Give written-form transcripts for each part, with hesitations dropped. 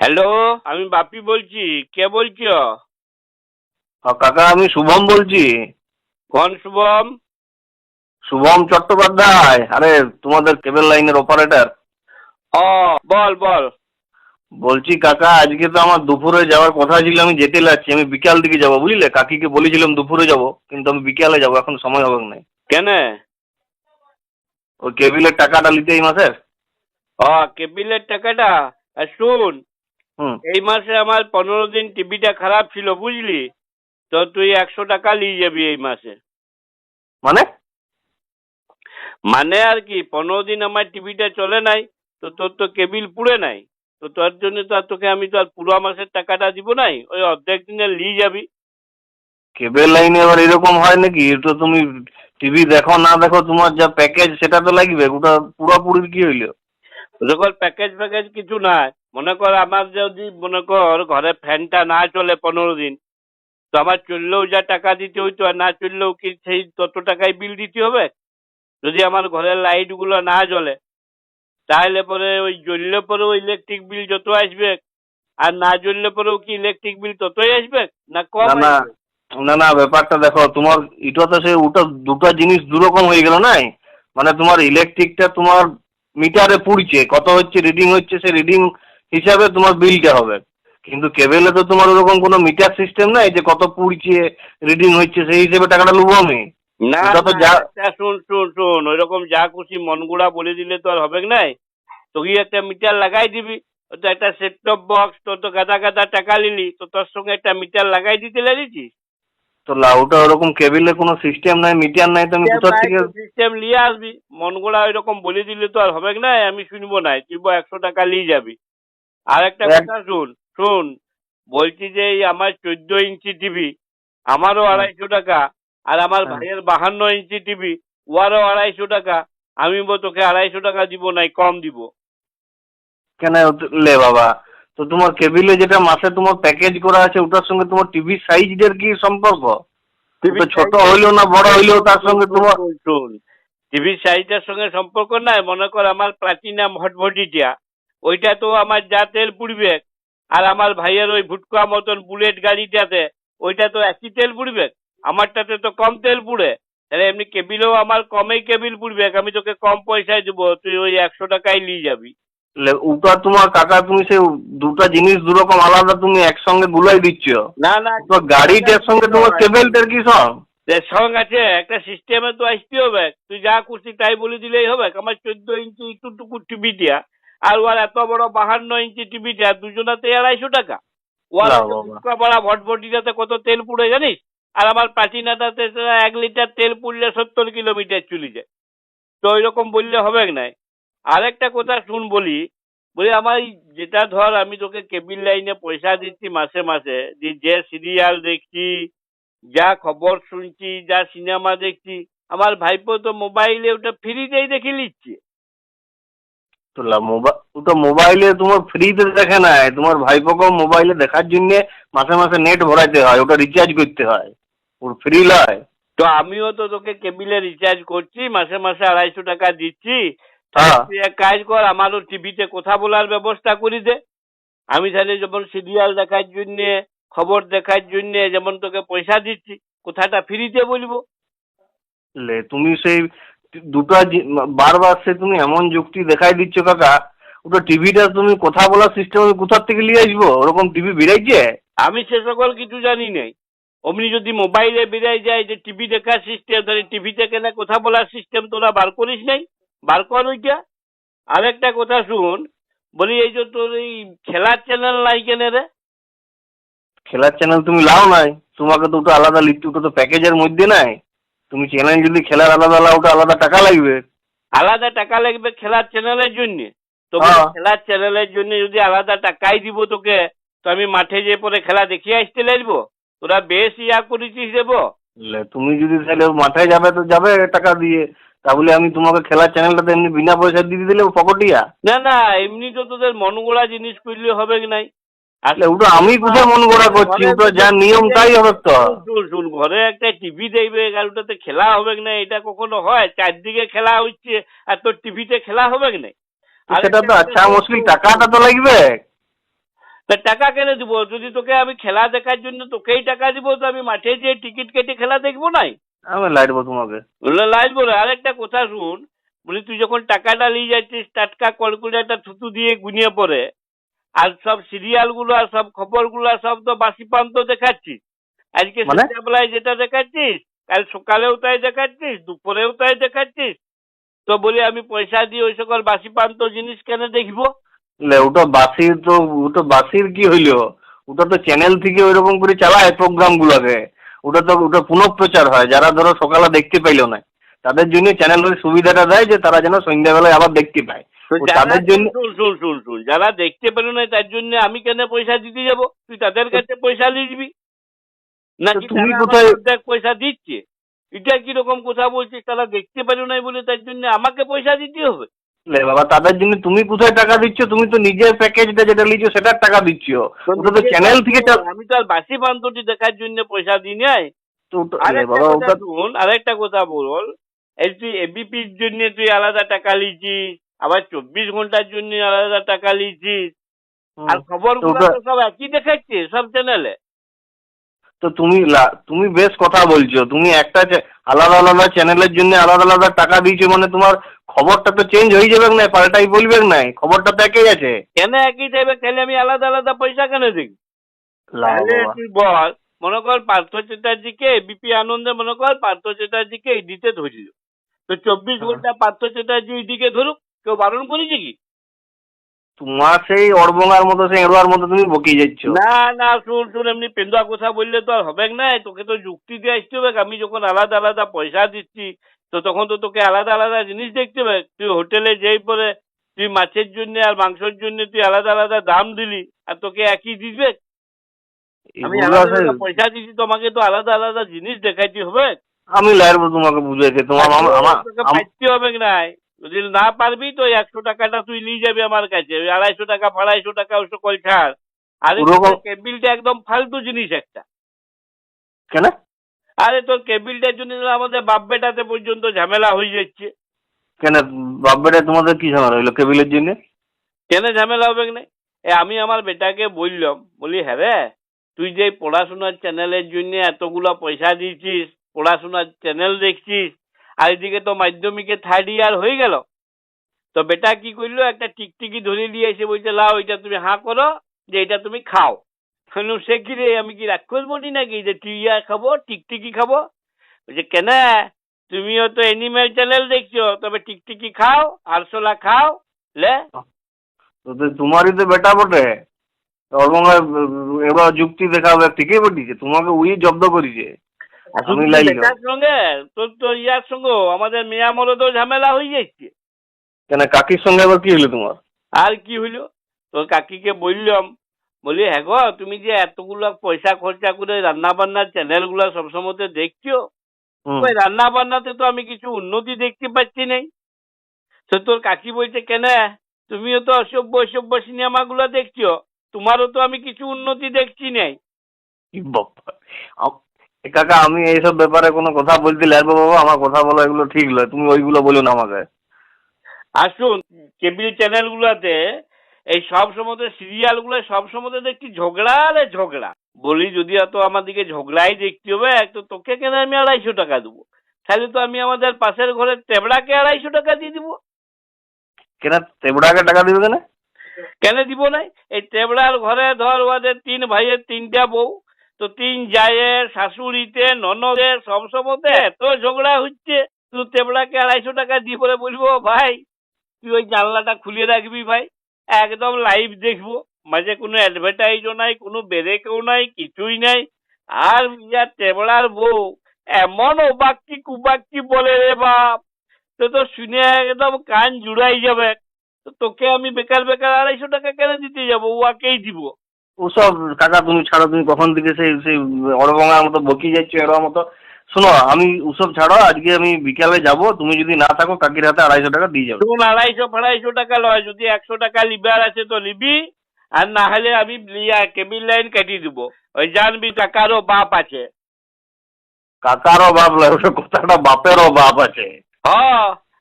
Hello, আমি বাপি বলছি। কে বলছো? কাকা আমি শুভম বলছি। কোন শুভম? শুভম চট্টোপাধ্যায়, আরে তোমাদের কেবল লাইনের অপারেটর। ও, বল বল। বলছি কাকা, আজকে তো আমার দুপুরে যাওয়ার কথা ছিল, আমি যেতে লাগছি, আমি বিকাল দিকে যাবো বুঝলে। কাকিকে বলেছিলাম দুপুরে যাব, কিন্তু আমি বিকালে যাবো, এখন সময় হবে না। কেন? ওই কেবিলের টাকাটা নিতে এই মাসের। কেবিলের টাকাটা? শুন, হুম। এই মাসে আমার 15 দিন টিভিটা খারাপ ছিল বুঝলি। তো তুই 100 টাকা নিয়ে যাবি এই মাসে। মানে? মানে আর কি, 15 দিন আমার টিভিটা চলে নাই। তো তোর তো কেবিল পুড়ে নাই। তো তোর জন্য তো আর তোকে আমি তো আর পুরো মাসের টাকাটা দিব নাই, ওই অর্ধেক দিনে নিয়ে যাবি। কেবল লাইনে এবার এরকম হয় নাকি? তো তুমি টিভি দেখো না দেখো, তোমার যা প্যাকেজ সেটা তো লাগবে, ওটা পুরোপুরি কি হইলো? যখন প্যাকেজ ফ্যাকেজ কিছু নাই, মনে কর আমার যদি মনে কর ঘরে ফ্যানটা না চলে 15 দিন, তো আমার চললেও যা টাকা দিতে হইতো আর না চললেও কি সেই তত টাকাই বিল দিতে হবে? যদি আমার ঘরের লাইট গুলো না জ্বলে, তাহলে পরে ওই জ্বললে পরেও ইলেকট্রিক বিল যত আসবে, আর না জ্বললে পরেও কি ইলেকট্রিক বিল ততই আসবে না কম না না, আসবে? না না, ব্যাপারটা দেখো, তোমার এটা তো সে ওটা দুটো জিনিস দুরকম হয়ে গেল না। মানে তোমার ইলেকট্রিকটা তোমার মিটারে পুড়ছে, কত হচ্ছে রিডিং হচ্ছে, সে রিডিং হিসাবে তোমার বিলটা হবে। কিন্তু কেবেলে তো তোমার ওরকম কোনো মিটার সিস্টেম নাই যে কত পুড়ছে রিডিং হচ্ছে সেই হিসেবে টাকাটা নেবো আমি। না ওটা তো না, যা। একটা শুন শুন শুন, ওইরকম যা খুশি মনগুড়া বলে দিলে তো আর হবে নাই। তুই একটা মিটার লাগাই দিবি। ও তো একটা সেট টপ বক্স, তোর তো গাদা গাদা টাকা নিলি, তো তোর সঙ্গে একটা মিটার লাগাই দিতে লেগেছিস। তো ওটা ওরকম কেবিলে কোনো সিস্টেম নাই, মিটার নাই, তো আমি কোথা থেকে? সিস্টেম নিয়ে আসবি। মনগুলা ওইরকম বলে দিলে তো আর হবে না, আমি শুনবো না, তুই 100 টাকা নিয়ে যাবি। আর একটা এক। কথা শুন শুন, বলছি যে এই আমার 14 ইঞ্চি টিভি, আমারও 250 টাকা। আর আমার হ্যাঁ। ভাইয়ের 52 ইঞ্চি টিভি, ওয়ারও 250 টাকা। আমি তোকে 250 টাকা দিব নাই, কম দিব। কেন লে বাবা, তো তোমার কেবিলে যেটা মাসে তোমার প্যাকেজ করা আছে ওটার সঙ্গে তোমার টিভি সাইজের কি সম্পর্ক? টিভির তো ছোট সাইজের হইলেও না বড় হইলেও তার সঙ্গে তোমার। শুন, টিভির সাইজটার সঙ্গে সম্পর্ক নাই। মনে কর আমার প্লাটিনাম হটভটিটা, ওইটা তো আমার যা তেল পুড়বে, আর আমার ভাইয়ের ওই ভুটকা মতন বুলেট গাড়িটাতে, ওইটা তো একই তেল পুড়বে। আমারটাতে তো কম তেল পুড়ে। তাহলে এমনি কেবিলেও আমার কমেই কেবিল পুড়বে, আমি তোকে কম পয়সায় দেবো, তুই ওই 100 টাকায় নিয়ে যাবি। ওটা তোমার কাকা, তুমি সে দুটা জিনিস দুরকম আলাদা, তুমি একসঙ্গে গুলাই দিচ্ছ। না না, তো গাড়িটার সঙ্গে তোমার কেবেলটার কি সঙ্গ? সঙ্গ আছে, একটা সিস্টেমে তো আসতে হবে। তুই যা খুশি তাই বলে দিলেই হবে? আমার 14 ইঞ্চি একটু টিভিটা, আর ওর এত বড় 52 ইঞ্চি টিভিটা, দুজনাতে 250 টাকা। ওর না একটা বাবা। ফুটকা পড়া ভটভটিটাতে কত তেল পুড়ে জানিস? আর আমার প্লাটিনাটাতে 1 লিটার তেল পুড়লে 70 কিলোমিটার চলে যায়। তো ওই রকম বললে হবে না। আরেকটা কথা শুন বলি, বলি আমার যেটা ধর আমি তোকে কেবিল লাইনে পয়সা দিচ্ছি মাসে মাসে, যে সিরিয়াল দেখছি, যা খবর শুনছি, যা সিনেমা দেখছি, আমার ভাইপো তো মোবাইলে ওটা ফ্রিতেই দেখে নিচ্ছে। তো ওটা মোবাইলে তোমার ফ্রিতে দেখে নাই, তোমার ভাইপোকে মোবাইলে দেখার জন্য মাসে মাসে নেট ভরাইতে হয়, ওটা রিচার্জ করতে হয়, ওর ফ্রি লয়। তো আমিও তো তোকে কেবিলে রিচার্জ করছি, মাসে মাসে 250 টাকা দিচ্ছি। তাহলে হ্যাঁ। তুই এক কাজ কর, আমারও টিভিতে কথা বলার ব্যবস্থা করে দে। আমি তাহলে যেমন সিরিয়াল দেখার জন্যে, খবর দেখার জন্যে যেমন তোকে পয়সা দিচ্ছি, কথাটা ফ্রিতে বলবো। তুমি সেই দুটা বারবার সে তুমি এমন যুক্তি দেখাই দিচ্ছ কাকা, ওটা টিভিটা তুমি কথা বলার সিস্টেম কোথার থেকে নিয়ে আসবো? ওরকম টিভি বেরাইছে? আমি সে সকল কিছু জানি নাই। অমনি যদি মোবাইলে বেরাই যায় যে টিভি দেখার সিস্টেম, তাহলে টিভিতে কেন কথা বলার সিস্টেম তোরা বার করিস নাই? বার কর ওইটা। আরেকটা কথা শুন, বলি এই যে তোর এই খেলার চ্যানেল নাই কেন রে? খেলার চ্যানেল তুমি লাও নাই, তোমাকে তো ওটা আলাদা লিখতে, ওটা তো প্যাকেজের মধ্যে নাই। তুমি চ্যানেল যদি খেলার আলাদা লাও, ওটা আলাদা টাকা লাগবে। আলাদা টাকা লাগবে খেলার চ্যানেলের জন্য? তো বলি হ্যাঁ। খেলার চ্যানেলের জন্য যদি আলাদা টাকাই দিব তোকে, তো আমি মাঠে যেয়ে পরে খেলা দেখিয়ে আসতে লাগবো? তোরা বেশ ইয়া করেছিস দেবো। তুমি যদি তাহলে মাঠে যাবে তো যাবে টাকা দিয়ে, তাহলে আমি তোমাকে খেলার চ্যানেলটাতে এমনি বিনা পয়সা দিয়ে দিলে পকটিয়া। না না, এমনি তো তোদের মন গড়া জিনিস করলে হবে নাই। ওটা আমি কোথায় মন গড়া করছি, ওটা যা নিয়ম তাই হবে তো। শুন শুন, ঘরে একটা টিভি দেখবে আর ওটাতে খেলা হবে না, এটা কখনো হয়? চারদিকে খেলা হচ্ছে আর তোর টিভিতে খেলা হবে না? তো সেটা তো আচ্ছা মুশকিল, টাকাটা তো লাগবে। তা টাকা কেন দিব? যদি তোকে আমি খেলা দেখার জন্য তোকেই টাকা দিব, তো আমি মাঠে যেয়ে টিকিট কেটে খেলা দেখবো নাই? আমি লাইটবো তোমাকে। লাগবো না। আরেকটা কথা শুন, বলি তুই যখন টাকাটা নিয়ে যাচ্ছিস টাটকা ক্যালকুলেটর থুতু দিয়ে গুনিয়ে পড়ে, আর সব সিরিয়াল গুলো আর সব খবর গুলো সব তো বাসি পান্ত দেখাচ্ছিস। আজকে মানে সন্ধ্যাবেলায় যেটা দেখাচ্ছিস, কাল সকালেও তাই দেখাচ্ছিস, দুপুরেও তাই দেখাচ্ছিস। তো বলি আমি পয়সা দিয়ে ওই সকল বাসি পান্ত জিনিস কেন দেখবো? লে, ওটা বাসির তো, ওটা বাসির কি হইলো? ওটা তো চ্যানেল থেকে ওইরকম করে চালায় প্রোগ্রাম গুলোকে। ওটা পুনঃপ্রচার হয়, যারা ধরো সকালে দেখতে পাইলো না তাদের জন্য চ্যানেল ওই সুবিধাটা দেয় যে তারা যেন সন্ধ্যাবেলায় আবার দেখতে পায়। তো ও যারা তাদের জন্য। শুন শুন শুন শুন যারা দেখতে পেল না তার জন্য আমি কেন পয়সা দিতে যাব? তুই তাদের কাছে পয়সা নিবি তো নাকি তুমি তারা কোথায়? আমাকে অর্ধেক পয়সা দিচ্ছে? এটা কিরকম কথা বলছিস? তারা দেখতে পেল নাই বলে তার জন্য আমাকে পয়সা দিতে হবে? লে বাবা, তাদের জন্য তুমি কোথায় টাকা দিচ্ছ? তুমি তো নিজের প্যাকেজটা যেটা নিচ্ছ সেটার টাকা দিচ্ছ। ওটা তো চ্যানেল থেকে আমি তো আর বাসি পান্তটি দেখার জন্য পয়সা দিই নাই। লে আরেকটা বাবা, কথা ওটা। শুন, আরেকটা কথা বল, এই তুই এবিপির জন্য তুই আলাদা টাকা লিছিস, আবার 24 ঘন্টার জন্য আলাদা টাকা লিছিস, আর তো খবরগুলো ওটা তো সব একই দেখাচ্ছে সব চ্যানেলে। তো তুমি বেশ কথা বলছো। তুমি একটা আলাদা আলাদা চ্যানেলের জন্য আলাদা আলাদা টাকা দিয়েছো, মানে তোমার খবরটা তো চেঞ্জ হয়ে যাবে না, পাল্টাই বলবে না, খবরটা তো একই আছে। কেন একই টাইপের? তাহলে আমি আলাদা আলাদা পয়সা কেন দিই? লা তাহলে বাবা। তুই বল, মনে কর পার্থ চ্যাটার্জিকে এবিপি আনন্দে মনে কর পার্থ চ্যাটার্জিকে এদিতে ধরিল, তো 24 ঘন্টা পার্থ চ্যাটার্জি এদিকে ধরুক, কেউ বারণ করেছে কি? তোমার সেই অড়বঙ্গার মতো, সেই এড়োয়ার মতো তুমি বকিয়ে যাচ্ছ। না না, শুন শুন, এমনি পেন্দুয়া কথা বললে তো আর হবে না। তোকে তো যুক্তি দিয়ে আসতে হবে। আমি যখন আলাদা আলাদা পয়সা দিচ্ছি, তো তখন তো তোকে আলাদা আলাদা জিনিস দেখতে হবে। তুই হোটেলে যেই পরে তুই মাছের জন্য আর মাংসের জন্য তুই আলাদা আলাদা দাম দিলি, আর তোকে একই দিবে? আমি এগুলো আলাদা আছে। আলাদা পয়সা দিচ্ছি, তোমাকে তো আলাদা আলাদা জিনিস দেখাইতে হবে। আমি লাইরবো তোমাকে বুঝাইতে। তোমার তোকে পাইতে হবে নাই। যদি না পারবি তো 100 টাকাটা তুই নিয়ে যাবি আমার কাছে। ওই 250 টাকা 250 টাকা ওসব কল ছাড়। আরে ওরকম কেবিলটা একদম ফালতু জিনিস একটা। কেন? আরে তোর কেবিলটার জন্য তো আমাদের বাপ বেটাতে পর্যন্ত ঝামেলা হয়ে যাচ্ছে। কেন বাপ বেটা তোমাদের কি ঝামেলা হইলো কেবিলের জন্য? কেন ঝামেলা হবে না? আমি আমার বেটাকে বললাম, বলি হ্যাঁ রে, তুই যে পড়াশোনার চ্যানেলের জন্য এতগুলো পয়সা দিচ্ছিস, পড়াশোনার চ্যানেল দেখছিস, আর এদিকে তো মাধ্যমিকে 3rd ইয়ার হয়ে গেল। তো বেটা কি করলো, একটা টিকটিকি ধরে নিয়ে এসে বলছে লাও এটা তুমি হাঁ করো, যে এটা তুমি খাও। সে কি রে, আমি কি রাক্ষস বলি নাকি যে টিয়া খাবো টিকটিকি খাবো? বলছে কেন, তুমিও তো অ্যানিমেল চ্যানেল দেখছো, তবে টিকটিকি খাও, আরশোলা খাও। লে, তো তোমারই তো বেটা বটে। অড়বঙ্গা এবার যুক্তি দেখাবে ঠিকই বটিছে, তোমাকে উই জব্দ করেছে। আমি লাইলাম। বেটার সঙ্গে তোর তো ইয়ার সঙ্গে আমাদের মেয়া মরদেও ঝামেলা হয়ে যাচ্ছে। কেন কাকির সঙ্গে আবার কি হলো তোমার? আর কি হইলো, তোর কাকিকে বললাম, বলি হ্যাঁ গো, তুমি যে এতগুলো পয়সা খরচা করে রান্না বান্নার চ্যানেল গুলো সবসময় দেখছো, ওই রান্না বান্নাতে তো আমি কিছু উন্নতি দেখতে পাচ্ছি নাই। তো তোর কাকি বলছে কেন, তুমিও তো অসভ্য অসভ্য সিনেমা গুলো দেখছো, তোমারও তো আমি কিছু উন্নতি দেখছি নাই। কি বাবা! কাকা, আমি এইসব ব্যাপারে কোনো কথা বলতে লাগবো বাবা? আমার কথা বলা এগুলো ঠিক নয়, তুমি ওইগুলো বলো না আমাকে। আসুন, কেবিল চ্যানেল গুলাতে এই সব সময় সিরিয়াল গুলো সব সময় দেখছি ঝগড়া আরে ঝগড়া। বলি যদি এত আমার দিকে ঝগড়াই দেখতে হবে, তো তোকে কেন আমি 250 টাকা দেবো? তাহলে তো আমি আমাদের পাশের ঘরের তেবড়াকে 250 টাকা দিয়ে দিব। কেন তেবড়াকে টাকা দিবে কেন? কেন দিব নাই? এই তেবড়ার ঘরে ধর ওদের 3 ভাইয়ের 3টা বউ, তো 3 জায়ের শাশুড়িতে ননদের সব সময় এত ঝগড়া হচ্ছে, তুই তেবড়াকে 250 টাকা দিয়ে বলে বলবো ভাই তুই ওই জানলাটা খুলে রাখবি ভাই, একদম লাইভ দেখবো, মাঝে কোনো অ্যাডভার্টাইজও নাই, কোনো বেরেকেও নাই, কিছুই নাই। আর ইয়ার তেবড়ার বউ এমন অবাক্কি কুবাক্কি বলে রে বাপ, তো শুনে একদম কান জুড়াই যাবে। তো তোকে আমি বেকার বেকার 250 টাকা কেন দিতে যাবো, ওয়াকেই দিব। ওসব কাকা তুমি ছাড়ো। তুমি কখন থেকে সেই সেই অড়বঙ্গার মতো বকি যাচ্ছ এর মতো। শোনো, আমি ওসব ছাড়ো, আজকে আমি বিকালে যাব। তুমি যদি না থাকো কাকির হাতে 250 টাকা দিয়ে যাবে। তখন 250 250 টাকা লয়, যদি 100 টাকা লিবার আছে তো নিবি, আর না হলে আমি কেবিল লাইন কাটিয়ে দিব। ওই জানবি টাকারও বাপ আছে। কাকারও বাপ নয়, ওটা কথাটা বাপেরও বাপ আছে। হ,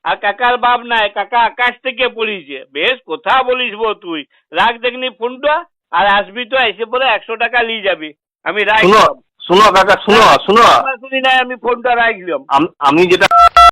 আর কাকার বাপ নাই, কাকা আকাশ থেকে পড়িছে। বেশ কথা বলিস বো তুই। রাখ দেখনি ফোনটা। আর আসবি তো এসে পরে 100 টাকা নিয়ে যাবি। আমি শুনো রাখলাম। শুনো কাকা, শুনো শুনো, শুনি নাই, আমি ফোনটা রাখলাম। আমি যেটা